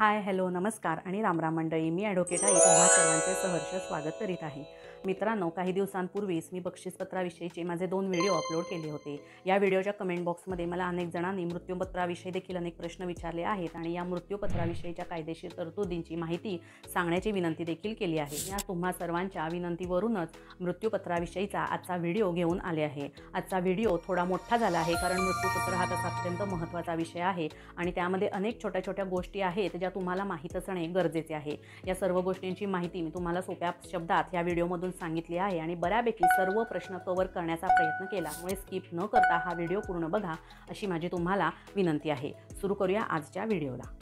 हाय, hello, नमस्कार आणि रामराम मंडळी. मी ॲडव्होकेट आई तुम्हा सर्वांचे सहर्ष स्वागत करीत आहे. मित्रांनो, काही दिवसांपूर्वीच मी बक्षीसपत्राविषयीचे माझे 2 व्हिडिओ अपलोड केले होते. या व्हिडिओच्या कमेंट बॉक्समध्ये मला अनेक जणांनी मृत्यूपत्राविषयी देखील अनेक प्रश्न विचारले आहेत आणि या मृत्यूपत्राविषयीच्या कायदेशीर तरतुदींची माहिती सांगण्याची विनंती देखील केली आहे. या तुम्हा सर्वांच्या विनंतीवरूनच मृत्यूपत्राविषयीचा आजचा व्हिडिओ घेऊन आले आहे. आजचा व्हिडिओ थोडा मोठा झाला आहे कारण मृत्यूपत्र हा तसा अत्यंत महत्त्वाचा विषय आहे आणि त्यामध्ये अनेक छोट्या छोट्या गोष्टी आहेत ज्या तुम्हाला माहीत असणे गरजेचे आहे. या सर्व गोष्टींची माहिती मी तुम्हाला सोप्या शब्दात या व्हिडिओमधून सांगितली आहे आणि बऱ्यापैकी सर्व प्रश्न कव्हर करण्याचा प्रयत्न केला. त्यामुळे स्किप न करता हा व्हिडिओ पूर्ण बघा अशी माझी तुम्हाला विनंती आहे. सुरू करूया आजच्या व्हिडिओला.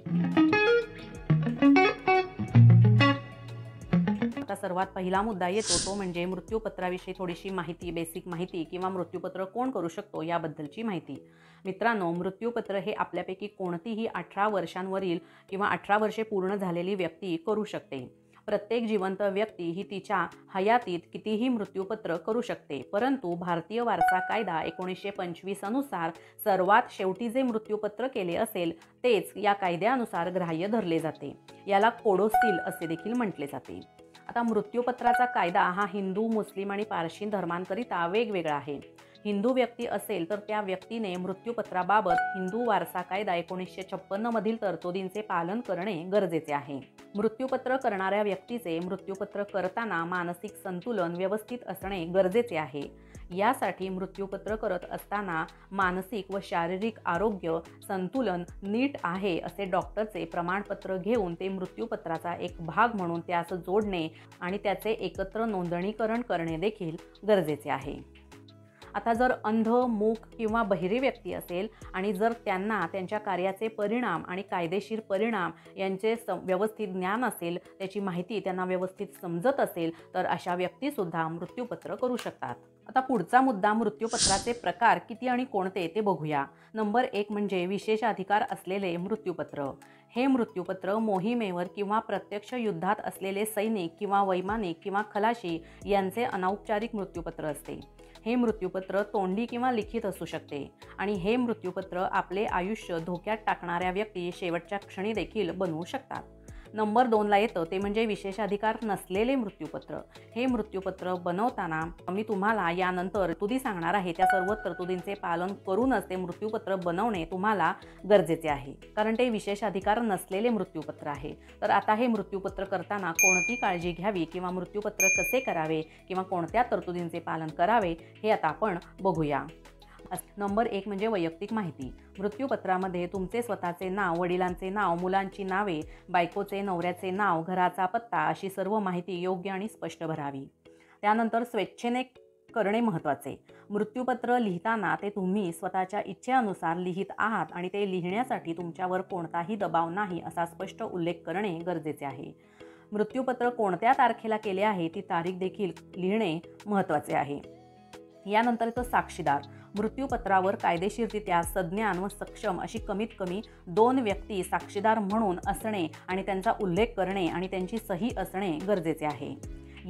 आता सर्वात पहिला मुद्दा येतो तो म्हणजे मृत्यूपत्राविषयी थोडीशी माहिती, बेसिक माहिती किंवा मृत्यूपत्र कोण करू शकतो याबद्दलची माहिती. मित्रांनो, मृत्यूपत्र हे आपल्यापैकी कोणतीही 18 वर्षांवरील किंवा 18 वर्षे पूर्ण झालेली व्यक्ती करू शकते. प्रत्येक जिवंत व्यक्ती ही तिच्या हयातीत कितीही मृत्यूपत्र करू शकते, परंतु भारतीय वारसा कायदा 1925 अनुसार सर्वात शेवटी जे मृत्यूपत्र केले असेल तेच या कायद्यानुसार ग्राह्य धरले जाते. याला कोडोसील असे देखील म्हटले जाते. आता मृत्यूपत्राचा कायदा हा हिंदू, मुस्लिम आणि पारशी धर्मांकरिता वेगवेगळा आहे. हिंदू व्यक्ती असेल तर त्या व्यक्तीने मृत्यूपत्राबाबत हिंदू वारसा कायदा 1956 मधील तरतुदींचे पालन करणे गरजेचे आहे. मृत्यूपत्र करणाऱ्या व्यक्तीचे मृत्यूपत्र करताना मानसिक संतुलन व्यवस्थित असणे गरजेचे आहे. यासाठी मृत्यूपत्र करत असताना मानसिक व शारीरिक आरोग्य संतुलन नीट आहे असे डॉक्टरचे प्रमाणपत्र घेऊन ते मृत्यूपत्राचा एक भाग म्हणून त्यास जोडणे आणि त्याचे एकत्र नोंदणीकरण करणे देखील गरजेचे आहे. आता जर अंध, मूक किंवा बहिरे व्यक्ती असेल आणि जर त्यांना त्यांच्या कार्याचे परिणाम आणि कायदेशीर परिणाम यांचे व्यवस्थित ज्ञान असेल, त्याची माहिती त्यांना व्यवस्थित समजत असेल तर अशा व्यक्तीसुद्धा मृत्यूपत्र करू शकतात. आता पुढचा मुद्दा मृत्यूपत्राचे प्रकार किती आणि कोणते ते बघूया. नंबर 1 म्हणजे विशेषाधिकार असलेले मृत्यूपत्र. हे मृत्यूपत्र मोहिमेवर किंवा प्रत्यक्ष युद्धात असलेले सैनिक किंवा वैमानिक किंवा खलाशी यांचे अनौपचारिक मृत्यूपत्र असते. हे मृत्यूपत्र तोंडी किंवा लिखित असू शकते आणि हे मृत्यूपत्र आपले आयुष्य धोक्यात टाकणाऱ्या व्यक्ती शेवटच्या क्षणी देखील बनवू शकतात. नंबर 2ला येतं ते म्हणजे विशेषाधिकार नसलेले मृत्यूपत्र. हे मृत्यूपत्र बनवताना मी तुम्हाला यानंतर तरतुदी सांगणार आहे. त्या सर्व तरतुदींचे पालन करूनच ते मृत्यूपत्र बनवणे तुम्हाला गरजेचे आहे, कारण ते विशेषाधिकार नसलेले मृत्यूपत्र आहे. तर आता हे मृत्यूपत्र करताना कोणती काळजी घ्यावी किंवा मृत्यूपत्र कसे करावे किंवा कोणत्या तरतुदींचे पालन करावे हे आता आपण बघूया. नंबर 1 म्हणजे वैयक्तिक माहिती. मृत्यूपत्रामध्ये तुमचे स्वतःचे नाव, वडिलांचे नाव, मुलांची नावे, बायकोचे, नवऱ्याचे नाव, घराचा पत्ता अशी सर्व माहिती योग्य आणि स्पष्ट भरावी. त्यानंतर स्वेच्छेने करणे महत्त्वाचे. मृत्यूपत्र लिहिताना ते तुम्ही स्वतःच्या इच्छेनुसार लिहित आहात आणि ते लिहिण्यासाठी तुमच्यावर कोणताही दबाव नाही असा स्पष्ट उल्लेख करणे गरजेचे आहे. मृत्यूपत्र कोणत्या तारखेला केले आहे ती तारीख देखील लिहिणे महत्त्वाचे आहे. यानंतर येतो साक्षीदार. मृत्यूपत्रावर कायदेशीररित्या सज्ञान व सक्षम अशी कमीत कमी 2 व्यक्ती साक्षीदार म्हणून असणे आणि त्यांचा उल्लेख करणे आणि त्यांची सही असणे गरजेचे आहे.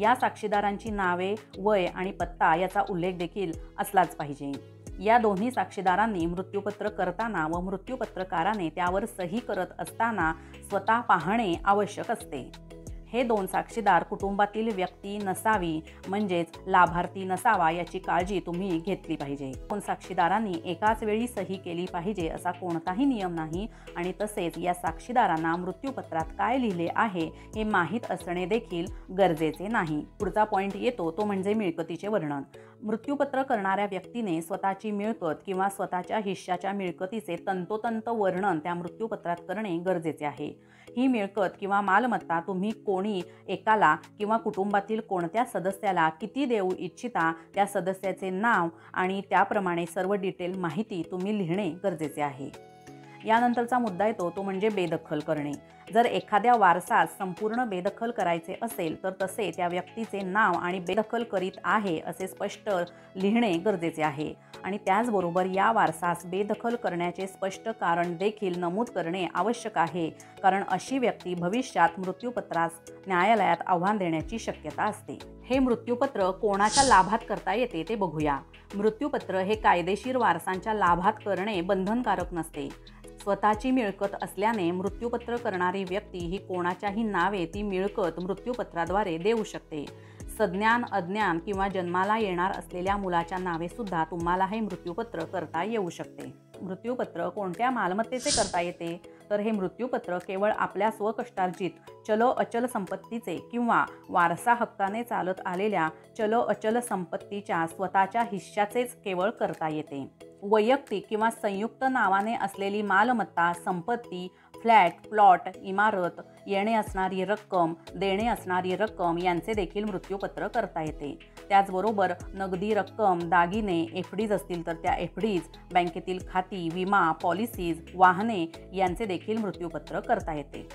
या साक्षीदारांची नावे, वय आणि पत्ता याचा उल्लेख देखील असलाच पाहिजे. या दोन्ही साक्षीदारांनी मृत्यूपत्र करताना व मृत्यूपत्रकाराने त्यावर सही करत असताना स्वतः पाहणे आवश्यक असते. हे 2 साक्षीदार कुटुंबातील व्यक्ती नसावी, म्हणजेच लाभार्थी नसावा याची काळजी तुम्ही घेतली पाहिजे. 2 साक्षीदारांनी एकाच वेळी सही केली पाहिजे असा कोणताही नियम नाही आणि तसेच या साक्षीदारांना मृत्यूपत्रात काय लिहिले आहे हे माहीत असणे देखील गरजेचे नाही. पुढचा पॉईंट येतो तो म्हणजे मिळकतीचे वर्णन. मृत्यूपत्र करणाऱ्या व्यक्तीने स्वतःची मिळकत किंवा स्वतःच्या हिश्श्याच्या मिळकतीचे तंतोतंत वर्णन त्या मृत्यूपत्रात करणे गरजेचे आहे. ही मिळकत किंवा मालमत्ता तुम्ही कोणी एकाला किंवा कुटुंबातील कोणत्या सदस्याला किती देऊ इच्छिता त्या सदस्याचे नाव आणि त्याप्रमाणे सर्व डिटेल माहिती तुम्ही लिहिणे गरजेचे आहे. यानंतरचा मुद्दा येतो तो म्हणजे बेदखल करणे. जर एखाद्या वारसास संपूर्ण बेदखल करायचे असेल तर तसे त्या व्यक्तीचे नाव आणि बेदखल करीत आहे असे स्पष्ट लिहिणे गरजेचे आहे आणि त्याचबरोबर या वारसास बेदखल करण्याचे स्पष्ट कारण देखील नमूद करणे आवश्यक आहे, कारण अशी व्यक्ती भविष्यात मृत्यूपत्रास न्यायालयात आव्हान देण्याची शक्यता असते. हे मृत्यूपत्र कोणाच्या लाभात करता येते ते बघूया. मृत्यूपत्र हे कायदेशीर वारसांच्या लाभात करणे बंधनकारक नसते. स्वतःची मिळकत असल्याने मृत्यूपत्र करणारी व्यक्ती ही कोणाच्याही नावे ती मिळकत मृत्यूपत्राद्वारे देऊ शकते. सज्ञान, अज्ञान किंवा जन्माला येणार असलेल्या मुलाच्या नावे सुद्धा तुम्हाला हे मृत्यूपत्र करता येऊ शकते. मृत्यूपत्र कोणत्या मालमत्तेचे करता येते? तर हे मृत्यूपत्र केवळ आपल्या स्वकष्टार्जित चल अचल संपत्तीचे किंवा वारसा हक्काने चालत आलेल्या चल अचल संपत्तीच्या स्वतःच्या हिश्श्याचेच केवळ करता येते. वैयक्तिक किंवा संयुक्त नावाने असलेली मालमत्ता, संपत्ती, फ्लॅट, प्लॉट, इमारत, येणे असणारी रक्कम, देणे असणारी रक्कम यांचे देखील मृत्यूपत्र करता येते. त्याचबरोबर नगदी रक्कम, दागिने, एफडीज असतील तर त्या एफडीज, बँकेतील खाती, विमा, पॉलिसीज, वाहने यांचे देखील मृत्यूपत्र करता येते.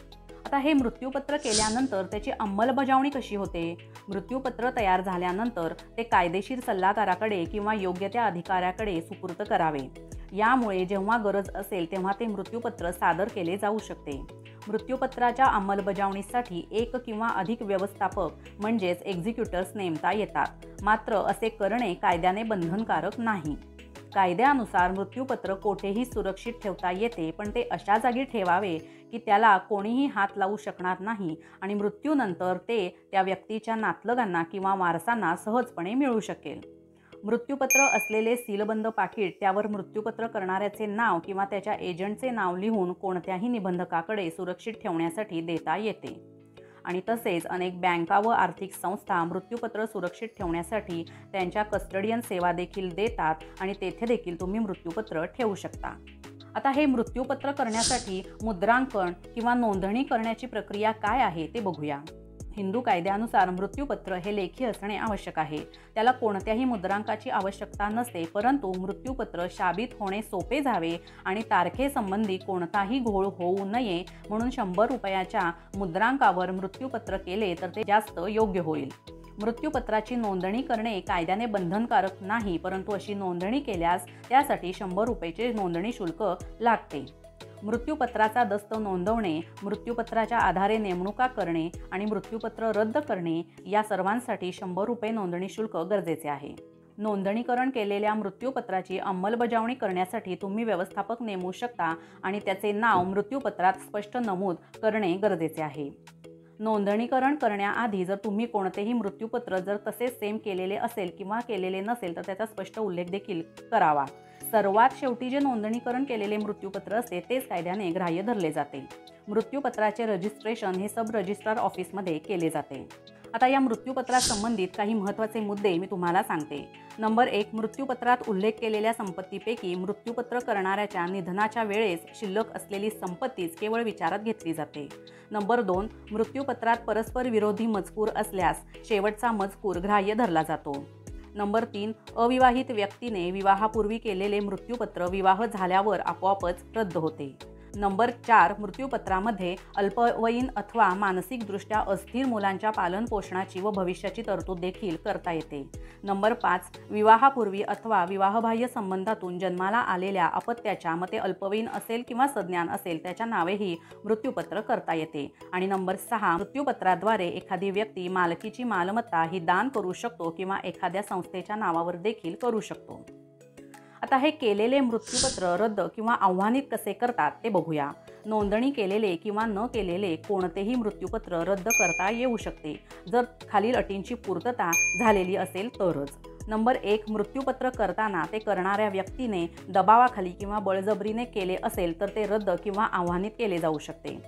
आता हे मृत्यूपत्र केल्यानंतर त्याची अंमलबजावणी कशी होते? मृत्यूपत्र तयार झाल्यानंतर ते कायदेशीर सल्लागाराकडे किंवा योग्य त्या अधिकाऱ्याकडे सुपूर्द करावे. यामुळे जेव्हा गरज असेल तेव्हा ते मृत्यूपत्र सादर केले जाऊ शकते. मृत्यूपत्राच्या अंमलबजावणीसाठी एक किंवा अधिक व्यवस्थापक म्हणजेच एक्झिक्युटर्स नेमता येतात. मात्र असे करणे कायद्याने बंधनकारक नाही. कायद्यानुसार मृत्यूपत्र कोठेही सुरक्षित ठेवता येते, पण ते अशा जागी ठेवावे की त्याला कोणीही हात लावू शकणार नाही आणि मृत्यूनंतर ते त्या व्यक्तीच्या नातलगांना किंवा वारसांना सहजपणे मिळू शकेल. मृत्यूपत्र असलेले सीलबंद पाकिट त्यावर मृत्यूपत्र करणाऱ्याचे नाव किंवा त्याच्या एजंटचे नाव लिहून कोणत्याही निबंधकाकडे सुरक्षित ठेवण्यासाठी देता येते. आणि तसेच अनेक बँका व आर्थिक संस्था मृत्यूपत्र सुरक्षित ठेवण्यासाठी त्यांच्या कस्टडियन सेवा देखील देतात आणि तेथे देखील तुम्ही मृत्यूपत्र ठेवू शकता. आता हे मृत्यूपत्र करण्यासाठी मुद्रांकन किंवा नोंदणी करण्याची प्रक्रिया काय आहे ते बघूया. हिंदू कायद्यानुसार मृत्यूपत्र हे लेखी असणे आवश्यक आहे. त्याला कोणत्याही मुद्रांकाची आवश्यकता नसते, परंतु मृत्यूपत्र शाबित होणे सोपे जावे आणि तारखेसंबंधी कोणताही घोळ होऊ नये म्हणून 100 रुपयाच्या मुद्रांकावर मृत्यूपत्र केले तर ते जास्त योग्य होईल. मृत्यूपत्राची नोंदणी करणे कायद्याने बंधनकारक नाही, परंतु अशी नोंदणी केल्यास त्यासाठी 100 रुपयाचे नोंदणी शुल्क लागते. मृत्यूपत्राचा दस्त नोंदवणे, मृत्यूपत्राच्या आधारे नेमणुका करणे आणि मृत्यूपत्र रद्द करणे या सर्वांसाठी 100 रुपये नोंदणी शुल्क गरजेचे आहे. नोंदणीकरण केलेल्या मृत्यूपत्राची अंमलबजावणी करण्यासाठी तुम्ही व्यवस्थापक नेमू शकता आणि त्याचे नाव मृत्यूपत्रात स्पष्ट नमूद करणे गरजेचे आहे. नोंदणीकरण करण्याआधी जर तुम्ही कोणतेही मृत्यूपत्र जर तसेच सेम केलेले असेल किंवा केलेले नसेल तर त्याचा स्पष्ट उल्लेख देखील करावा. सर्वात शेवटी जे नोंदणीकरण केलेले मृत्यूपत्र असते तेच कायद्याने ग्राह्य धरले जाते. मृत्यूपत्राचे रजिस्ट्रेशन हे सब रजिस्ट्रार ऑफिसमध्ये केले जाते. आता या मृत्यूपत्रासंबंधित काही महत्त्वाचे मुद्दे मी तुम्हाला सांगते. नंबर 1, मृत्यूपत्रात उल्लेख केलेल्या संपत्तीपैकी मृत्यूपत्र करणाऱ्याच्या निधनाच्या वेळेस शिल्लक असलेली संपत्तीच केवळ विचारात घेतली जाते. नंबर 2, मृत्यूपत्रात परस्पर विरोधी मजकूर असल्यास शेवटचा मजकूर ग्राह्य धरला जातो. नंबर 3, अविवाहित व्यक्तीने विवाहापूर्वी केलेले मृत्यूपत्र विवाह झाल्यावर आपोआपच रद्द होते. नंबर 4, मृत्यूपत्रामध्ये अल्पवयीन अथवा मानसिकदृष्ट्या अस्थिर मुलांच्या पालनपोषणाची व भविष्याची तरतूद देखील करता येते. नंबर 5, विवाहापूर्वी अथवा विवाहबाह्य संबंधातून जन्माला आलेल्या अपत्याच्या मते अल्पवयीन असेल किंवा सज्ञान असेल त्याच्या नावेही मृत्यूपत्र करता येते. आणि नंबर 6, मृत्यूपत्राद्वारे एखादी व्यक्ती मालकीची मालमत्ता ही दान करू शकतो किंवा एखाद्या संस्थेच्या नावावर देखील करू शकतो. आता हे केलेले मृत्यूपत्र रद्द किंवा आव्हानित कसे करतात ते बघूया. नोंदणी केलेले किंवा न केलेले कोणतेही मृत्यूपत्र रद्द करता येऊ शकते जर खालील अटींची पूर्तता झालेली असेल तरच. नंबर 1, मृत्यूपत्र करताना ते करणाऱ्या व्यक्तीने दबावाखाली किंवा बळजबरीने केले असेल तर ते रद्द किंवा आव्हानित केले जाऊ शकते.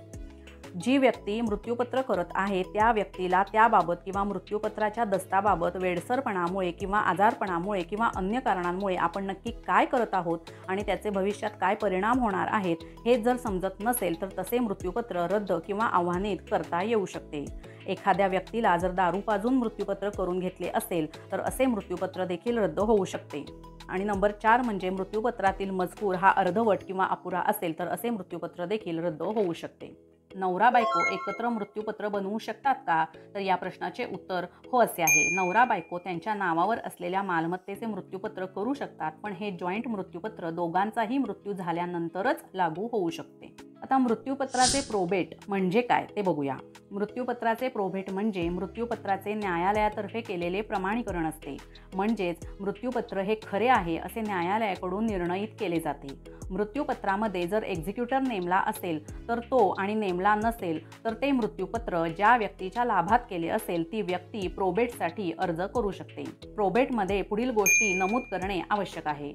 जी व्यक्ती मृत्यूपत्र करत आहे त्या व्यक्तीला त्याबाबत किंवा मृत्यूपत्राच्या दस्ताबाबत वेडसरपणामुळे किंवा आजारपणामुळे किंवा अन्य कारणांमुळे आपण नक्की काय करत आहोत आणि त्याचे भविष्यात काय परिणाम होणार आहेत हे जर समजत नसेल तर तसे मृत्यूपत्र रद्द किंवा आव्हानित करता येऊ शकते. एखाद्या व्यक्तीला जर दारू पाजून मृत्यूपत्र करून घेतले असेल तर असे मृत्यूपत्र देखील रद्द होऊ शकते. आणि नंबर 4 म्हणजे मृत्यूपत्रातील मजकूर हा अर्धवट किंवा अपुरा असेल तर असे मृत्यूपत्र देखील रद्द होऊ शकते. नवरा बायको एकत्र मृत्यूपत्र बनवू शकतात का? तर या प्रश्नाचे उत्तर हो असे आहे. नवरा बायको त्यांच्या नावावर असलेल्या मालमत्तेचे मृत्यूपत्र करू शकतात, पण हे जॉईंट मृत्यूपत्र दोघांचाही मृत्यू झाल्यानंतरच लागू होऊ शकते. आता मृत्यूपत्राचे प्रोबेट म्हणजे काय ते बघूया. मृत्यूपत्राचे प्रोबेट म्हणजे मृत्यूपत्राचे न्यायालयातर्फे केलेले प्रमाणीकरण असते. म्हणजेच मृत्यूपत्र हे खरे आहे असे न्यायालयाकडून निर्णयित केले जाते. मृत्यूपत्रामध्ये जर एक्झिक्युटर नेमला असेल तर तो आणि नेमला नसेल तर ते मृत्यूपत्र ज्या व्यक्तीच्या लाभात केले असेल ती व्यक्ती प्रोबेटसाठी अर्ज करू शकते. प्रोबेटमध्ये पुढील गोष्टी नमूद करणे आवश्यक आहे.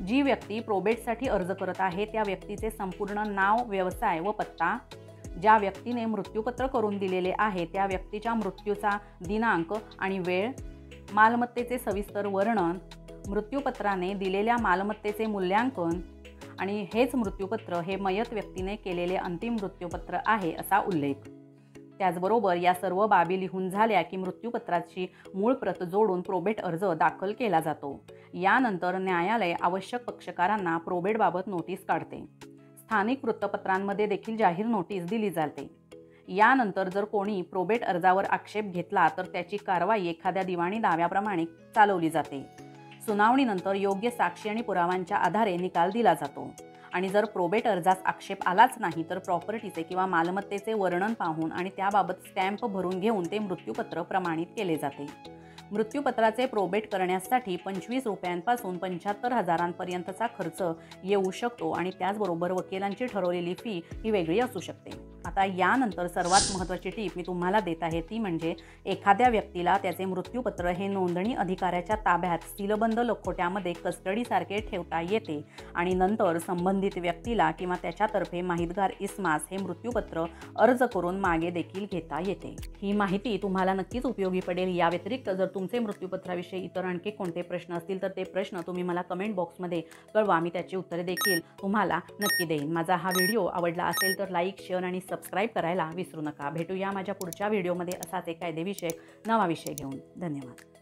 जी व्यक्ती प्रोबेटसाठी अर्ज करत आहे त्या व्यक्तीचे संपूर्ण नाव, व्यवसाय व पत्ता, ज्या व्यक्तीने मृत्यूपत्र करून दिलेले आहे त्या व्यक्तीच्या मृत्यूचा दिनांक आणि वेळ, मालमत्तेचे सविस्तर वर्णन, मृत्यूपत्राने दिलेल्या मालमत्तेचे मूल्यांकन आणि हेच मृत्यूपत्र हे मयत व्यक्तीने केलेले अंतिम मृत्यूपत्र आहे असा उल्लेख. त्याचबरोबर या सर्व बाबी लिहून झाल्या की मृत्यूपत्राची मूळ प्रत जोडून प्रोबेट अर्ज दाखल केला जातो. यानंतर न्यायालय आवश्यक पक्षकारांना प्रोबेटबाबत नोटीस काढते. स्थानिक वृत्तपत्रांमध्ये देखील जाहीर नोटीस दिली जाते. यानंतर जर कोणी प्रोबेट अर्जावर आक्षेप घेतला तर त्याची कारवाई एखाद्या दिवाणी दाव्याप्रमाणे चालवली जाते. सुनावणीनंतर योग्य साक्षी आणि पुराव्यांच्या आधारे निकाल दिला जातो. आणि जर प्रोबेट अर्जास आक्षेप आलाच नाही तर प्रॉपर्टीचे किंवा मालमत्तेचे वर्णन पाहून आणि त्याबाबत स्टॅम्प भरून घेऊन ते मृत्यूपत्र प्रमाणित केले जाते. मृत्यूपत्राचे प्रोबेट करण्यासाठी 25 रुपयांपासून 75,000 खर्च येऊ शकतो आणि त्याचबरोबर वकिलांची ठरवलेली फी ही वेगळी असू शकते. आता यानंतर सर्वात महत्त्वाची टीप मी तुम्हाला देत आहे ती म्हणजे एखाद्या व्यक्तीला त्याचे मृत्यूपत्र हे नोंदणी अधिकाऱ्याच्या ताब्यात सीलबंद लखोट्यामध्ये कस्टडीसारखे ठेवता येते आणि नंतर संबंधित व्यक्तीला किंवा त्याच्यातर्फे माहितगार इस्मास हे मृत्यूपत्र अर्ज करून मागे देखील घेता येते. ही माहिती तुम्हाला नक्कीच उपयोगी पडेल. या व्यतिरिक्त जर तुमचे मृत्यूपत्राविषयी इतर आणखी कोणते प्रश्न असतील तर ते प्रश्न तुम्ही मला कमेंट बॉक्समध्ये कळवा. मी त्याची उत्तरे देखील तुम्हाला नक्की देईन. माझा हा व्हिडिओ आवडला असेल तर लाईक, शेअर आणि सबस्क्राईब करायला विसरू नका. भेटूया माझ्या पुढच्या व्हिडिओमध्ये असाच एक कायदेविषयक नवा विषय घेऊन. धन्यवाद.